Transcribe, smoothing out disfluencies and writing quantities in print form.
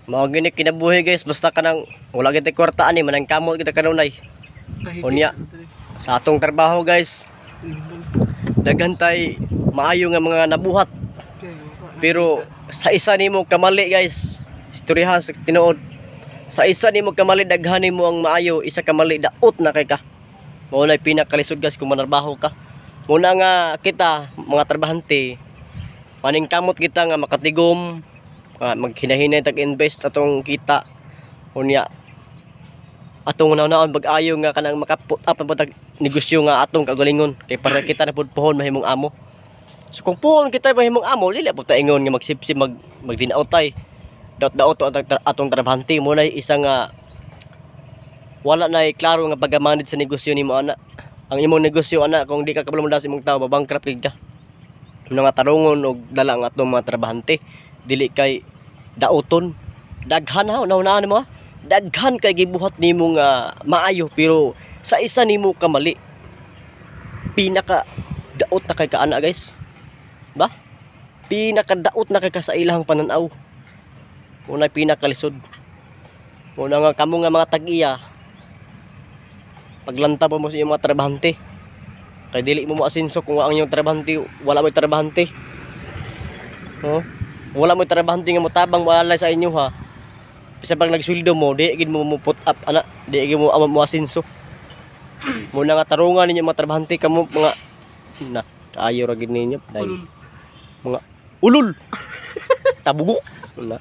Mao gini kinabuhi guys, basta kanang wala kita kwarta ani manang kamot kita kanunay. Unya sa atong trabaho guys, dagantay maayo nga mga nabuhat. Pero sa isa nimo kamali guys, istoryahan sa tinuod. Sa isa nimo kamali daghan nimo ang maayo, isa kamali daot na kay ka. Mao nay pinakalisod guys kung manarbaho ka. Muna nga kita mga trabahante, maning kamot kita nga makatigom, maghinahinay tag-invest atong kita. Unya atong naon pag-ayo nga kanang makaput up ang negosyo nga atong kagalingon kay para kita na pud pohon mahimong amo. So kung pohon kita mahimong amo, dili pud ta ingon nga magsipsip magdinaotay. Daot-daot atong trabahante mo na isa nga wala na klaro nga pagamanid sa negosyo nimo ana. Ang imong negosyo ana kung di ka kabalo sa imong tao babangkrap gid ka. Mga tarungon og dala ang atong mga trabahante dili kay daoton. Daghan ha naunaan mo. Daghan kay gibuhat nimo nga maayo pero sa isa nimo kamali. Pinaka daot na kay ka ana guys. Ba? Pinaka daot na kay ka sa ilang pananaw. Muna pinakalisod. Muna nga kamo nga mga tag-iya. Paglanta pa mo sa iyong mga trabahante. Kay dili mo asinso kung ang iyong trabahante wala mo trabahante. Oh, wala mo trabahante nga motabang wala sa inyo ha. Bisa pag nagsweldo mo, di gid mo put up ana, di gid mo asinso. Muna nga tarungan ninyo mga trabahante kamo mga na kaayo ra gid ninyo dai. Mga ulul. Tabugok. Wala.